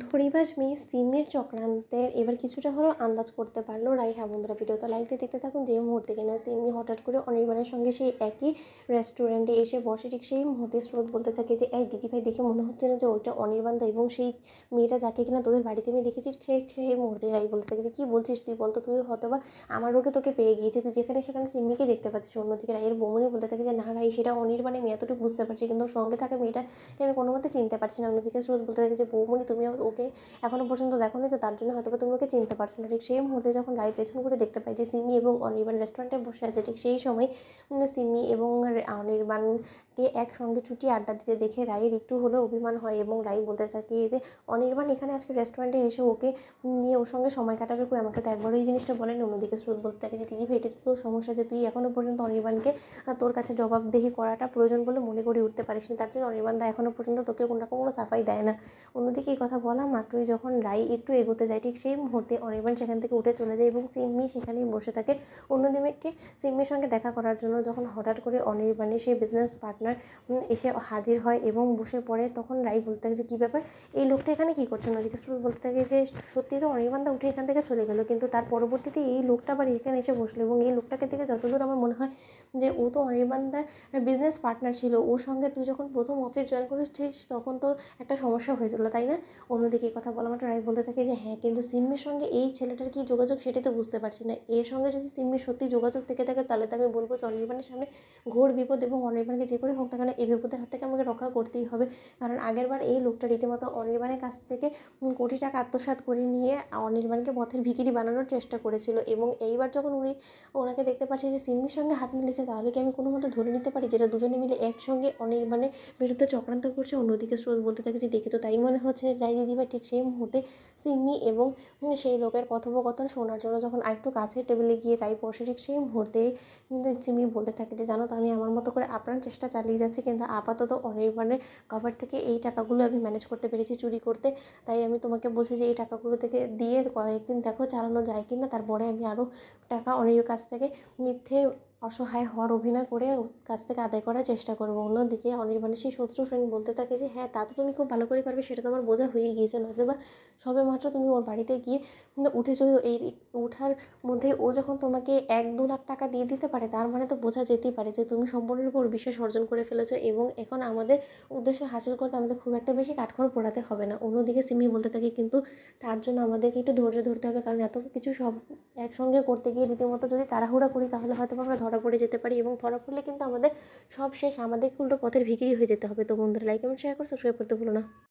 ধড়িবাজ মেয়ে সিমির চক্রান্তের এবার কিছুটা হলেও আন্দাজ করতে পারলো রাই। হ্যাঁ বন্ধুরা, ভিডিওটা লাইক দিয়ে দেখতে থাকুন। যে মুহূর্তে কিনা সিমি হঠাৎ করে অনির্বাণের সঙ্গে সেই একই রেস্টুরেন্টে এসে বসে, ঠিক সেই মুহূর্তে স্রোত বলতে থাকে যে এই দিদিভাই, দেখে মনে হচ্ছে না যে ওইটা অনির্বাণ দা এবং সেই মেয়েটা যাকে কিনা তোদের বাড়িতে আমি দেখেছি, সেই মুহূর্তে রাই বলতে থাকে যে কী বলছিস তুই, বলতো তুই হয়তো বা আমার রোগে তোকে পেয়ে গিয়েছে, তুই যেখানে সেখানে সিমিকে দেখতে পাচ্ছিস। অন্যদিকে রাইয়ের বৌমনি বলতে থাকে যে না রাই, সেটা অনির্বাণে, আমি এতটুকু বুঝতে পারছি, কিন্তু সঙ্গে থাকা মেয়েটাকে আমি কোনো মতে চিনতে পারছি না। অন্যদিকে স্রোত বলতে থাকে যে বৌমনি, তুমি ওকে এখনও পর্যন্ত দেখো নি, তো তার জন্য হয়তো তুমি ওকে চিনতে পারছো না। ঠিক সেই মুহূর্তে যখন রাই পেছন করে দেখতে পাই যে সিমি এবং অনির্বাণ রেস্টুরেন্টে বসে আছে, ঠিক সেই সময় সিমি এবং অনির্বাণকে একসঙ্গে ছুটি আড্ডা দিতে দেখে রাইয়ের একটু হলেও অভিমান হয় এবং রাই বলতে থাকে যে অনির্বাণ এখানে আজকে রেস্টুরেন্টে এসে ওকে নিয়ে ওর সঙ্গে সময় কাটাবে, কই আমাকে তো একবারও এই জিনিসটা বলেনি। অন্যদিকে স্রোত বলতে থাকে যে দিদিভাই, এটা তো তোর সমস্যা যে তুই এখনও পর্যন্ত অনির্বাণকে তোর কাছে জবাবদিহি করাটা প্রয়োজন বলে মনে করে উঠতে পারিস নি, তার জন্য অনির্বাণ দা এখনও পর্যন্ত তোকে কোনোরকম কোনো সাফাই দেয় না। অন্যদিকে এই কথা বলা মাত্রই যখন রাই একটু এগোতে যায়, ঠিক সেই মুহূর্তে অনির্বাণ সেখান থেকে উঠে চলে যায় এবং সিম্মি সেখানেই বসে থাকে। অন্যদিকে সিম্মির সঙ্গে দেখা করার জন্য যখন হঠাৎ করে অনির্বাণের সেই বিজনেস পার্টনার এসে হাজির হয় এবং বসে পড়ে, তখন রাই বলতে থাকে যে কী ব্যাপার, এই লোকটা এখানে কী করছে। অন্যদিকে স্রোত বলতে থাকে যে সত্যি তো অনির্বাণ দা উঠে এখান থেকে চলে গেলো, কিন্তু তার পরবর্তীতে এই লোকটা আবার এখানে এসে বসলো এবং এই লোকটাকে থেকে যতদূর আমার মনে হয় যে ও তো অনির্বাণ দার বিজনেস পার্টনার ছিল, ওর সঙ্গে তুই যখন প্রথম অফিস জয়েন করেছিস তখন তো একটা সমস্যা হয়েছিল, তাই না। অন্যদিকে এই কথা বলা মাত্র রাই বলতে থাকে যে হ্যাঁ, কিন্তু সিম্মির সঙ্গে এই ছেলেটার কি যোগাযোগ সেটাই তো বুঝতে পারছি না। এর সঙ্গে যদি সিম্মির সত্যি যোগাযোগ থেকে থাকে তাহলে তো আমি বলবো যে অনির্বাণের সামনে ঘোর বিপদ, এবং অনির্বাণকে যে করে হোক না কেন এই বিপদের হাত থেকে আমাকে রক্ষা করতেই হবে। কারণ আগেরবার এই লোকটা রীতিমতো অনির্বাণের কাছ থেকে কোটি টাকা আত্মসাৎ করে নিয়ে অনির্বাণকে পথের ভিখিরি বানানোর চেষ্টা করেছিল, এবং এইবার যখন ওনাকে দেখতে পাচ্ছি যে সিম্মির সঙ্গে হাত মিলেছে, তাহলে কি আমি কোনো মতো ধরে নিতে পারি যেটা দুজনে মিলে একসঙ্গে অনির্বাণের বিরুদ্ধে চক্রান্ত করছে। অন্যদিকে স্রোত বলতে থাকে যে দেখে তো তাই মনে হচ্ছে রাই দিদিভাই। ঠিক সেই মুহূর্তে সিম্মি এবং সেই লোকের কথোপকথন শোনার জন্য যখন আরেকটু কাছের টেবিলে গিয়ে রাই বসে, ঠিক সেই মুহূর্তেই সিম্মি বলতে থাকে যে জানো তো, আমি আমার মতো করে আপ্রাণ চেষ্টা চালিয়ে যাচ্ছি, কিন্তু আপাতত অনির্বাণের কভার থেকে এই টাকাগুলো আমি ম্যানেজ করতে পেরেছি চুরি করতে। তাই আমি তোমাকে বলছি যে এই টাকাগুলো থেকে দিয়ে কয়েকদিন দেখো চালানো যায় কি না, তারপরে আমি আরও টাকা অনির কাছ থেকে মিথ্যে অসহায় হওয়ার অভিনয় করে ওর কাছ থেকে আদায় করার চেষ্টা করবো। অন্যদিকে অনির্বাণের সেই শত্রু ফ্রেন্ড বলতে থাকে যে হ্যাঁ, তা তো তুমি খুব ভালো করে পারবে, সেটা তো আমার বোঝা হয়ে গিয়েছে, নয়তো বা সবে মাত্র তুমি ওর বাড়িতে গিয়ে উঠেছো, এই উঠার মধ্যে ও যখন তোমাকে 1-2 লাখ টাকা দিয়ে দিতে পারে, তার মানে তো বোঝা যেতেই পারে যে তুমি সম্পূর্ণের উপর বিশ্বাস অর্জন করে ফেলেছো, এবং এখন আমাদের উদ্দেশ্য হাসিল করতে আমাদের খুব একটা বেশি কাঠখড় পোড়াতে হবে না। অন্যদিকে সিমি বলতে থাকে কিন্তু তার জন্য আমাদেরকে একটু ধৈর্য ধরতে হবে, কারণ এত কিছু সব একসঙ্গে করতে গিয়ে রীতিমতো যদি তাড়াহুড়া করি তাহলে হয়তো আমরা ধরা পড়ে যেতে পারি, এবং ধরা পড়লে কিন্তু আমাদের সব শেষ, আমাদেরকে উল্টো পথের ভিখিরি হয়ে যেতে হবে। তো বন্ধুরা, লাইক এবং শেয়ার করে সাবস্ক্রাইব করতে ভুলো না।